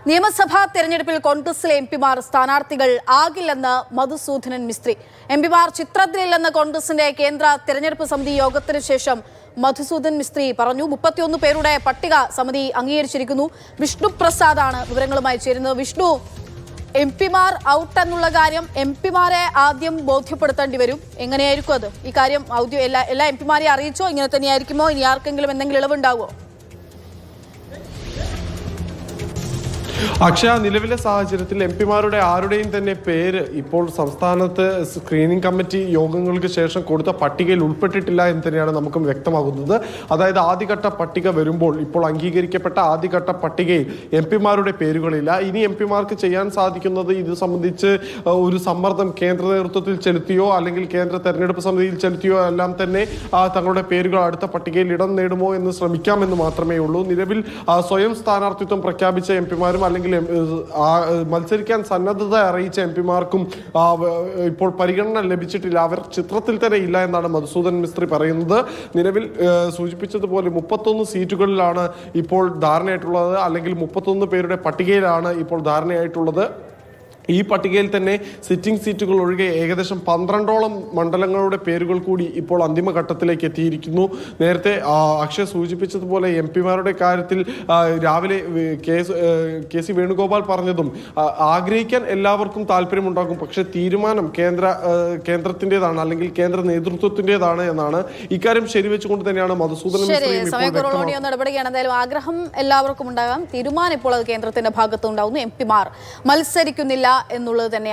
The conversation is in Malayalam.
നിയമസഭാ തെരഞ്ഞെടുപ്പിൽ കോൺഗ്രസിലെ എംപിമാർ സ്ഥാനാർത്ഥികൾ ആകില്ലെന്ന് മധുസൂദനൻ മിസ്ത്രി. എംപിമാർ ചിത്രത്തിലില്ലെന്ന് കോൺഗ്രസിന്റെ കേന്ദ്ര തെരഞ്ഞെടുപ്പ് സമിതി യോഗത്തിന് ശേഷം മധുസൂദൻ മിസ്ത്രി പറഞ്ഞു. 31 പേരുടെ പട്ടിക സമിതി അംഗീകരിച്ചിരിക്കുന്നു. വിഷ്ണു പ്രസാദാണ് വിവരങ്ങളുമായി ചേരുന്നത്. വിഷ്ണു, എംപിമാർ ഔട്ട് എന്നുള്ള കാര്യം എംപിമാരെ ആദ്യം ബോധ്യപ്പെടുത്തേണ്ടി വരും. എങ്ങനെയായിരിക്കും അത്? ഈ കാര്യം എല്ലാ എംപിമാരെയും അറിയിച്ചോ? ഇങ്ങനെ തന്നെയായിരിക്കുമോ? ഇനി ആർക്കെങ്കിലും എന്തെങ്കിലും ഇളവുണ്ടാവുമോ? അക്ഷയ, നിലവിലെ സാഹചര്യത്തിൽ എംപിമാരുടെ ആരുടെയും തന്നെ പേര് ഇപ്പോൾ സംസ്ഥാനത്ത് സ്ക്രീനിംഗ് കമ്മിറ്റി യോഗങ്ങൾക്ക് ശേഷം കൊടുത്ത പട്ടികയിൽ ഉൾപ്പെട്ടിട്ടില്ല എന്ന് തന്നെയാണ് നമുക്കും വ്യക്തമാകുന്നത്. അതായത് ആദ്യഘട്ട പട്ടിക വരുമ്പോൾ ഇപ്പോൾ അംഗീകരിക്കപ്പെട്ട ആദ്യഘട്ട പട്ടികയിൽ എംപിമാരുടെ പേരുകളില്ല. ഇനി എംപിമാർക്ക് ചെയ്യാൻ സാധിക്കുന്നത് ഇത് സംബന്ധിച്ച് ഒരു സമ്മർദ്ദം കേന്ദ്ര നേതൃത്വത്തിൽ ചെലുത്തിയോ അല്ലെങ്കിൽ കേന്ദ്ര തെരഞ്ഞെടുപ്പ് സമിതിയിൽ ചെലുത്തിയോ എല്ലാം തന്നെ തങ്ങളുടെ പേരുകൾ അടുത്ത പട്ടികയിൽ ഇടം നേടുമോ എന്ന് ശ്രമിക്കാമെന്ന് മാത്രമേ ഉള്ളൂ. നിലവിൽ സ്വയം സ്ഥാനാർത്ഥിത്വം പ്രഖ്യാപിച്ച എംപിമാരും അല്ലെങ്കിൽ മത്സരിക്കാൻ സന്നദ്ധത അറിയിച്ച എംപിമാർക്കും ഇപ്പോൾ പരിഗണന ലഭിച്ചിട്ടില്ല. അവർ ചിത്രത്തിൽ തന്നെ ഇല്ല എന്നാണ് മധുസൂദൻ മിസ്ത്രി പറയുന്നത്. നിലവിൽ സൂചിപ്പിച്ചതുപോലെ 31 സീറ്റുകളിലാണ് ഇപ്പോൾ ധാരണയായിട്ടുള്ളത്, അല്ലെങ്കിൽ 31 പേരുടെ പട്ടികയിലാണ് ഇപ്പോൾ ധാരണയായിട്ടുള്ളത്. ഈ പട്ടികയിൽ തന്നെ സിറ്റിംഗ് സീറ്റുകൾ ഒഴികെ ഏകദേശം 12ഓളം മണ്ഡലങ്ങളുടെ പേരുകൾ കൂടി ഇപ്പോൾ അന്തിമഘട്ടത്തിലേക്ക് എത്തിയിരിക്കുന്നു. നേരത്തെ അക്ഷയ് സൂചിപ്പിച്ചതുപോലെ എംപിമാരുടെ കാര്യത്തിൽ രാവിലെ കെ സി വേണുഗോപാൽ പറഞ്ഞതും ആഗ്രഹിക്കാൻ എല്ലാവർക്കും താല്പര്യമുണ്ടാകും, പക്ഷെ തീരുമാനം കേന്ദ്രത്തിൻ്റെതാണ് അല്ലെങ്കിൽ കേന്ദ്ര നേതൃത്വത്തിൻ്റെതാണ് എന്നാണ്. ഇക്കാര്യം ശരിവെച്ചുകൊണ്ട് തന്നെയാണ് മധുസൂദൻ എന്തായാലും ആഗ്രഹം എല്ലാവർക്കും ഉണ്ടാകാം, തീരുമാനം ഇപ്പോൾ അത് കേന്ദ്രത്തിന്റെ ഭാഗത്തുണ്ടാകുന്നു. എംപിമാർ മത്സരിക്കുന്നില്ല എന്നുള്ളത് തന്നെയാണ്.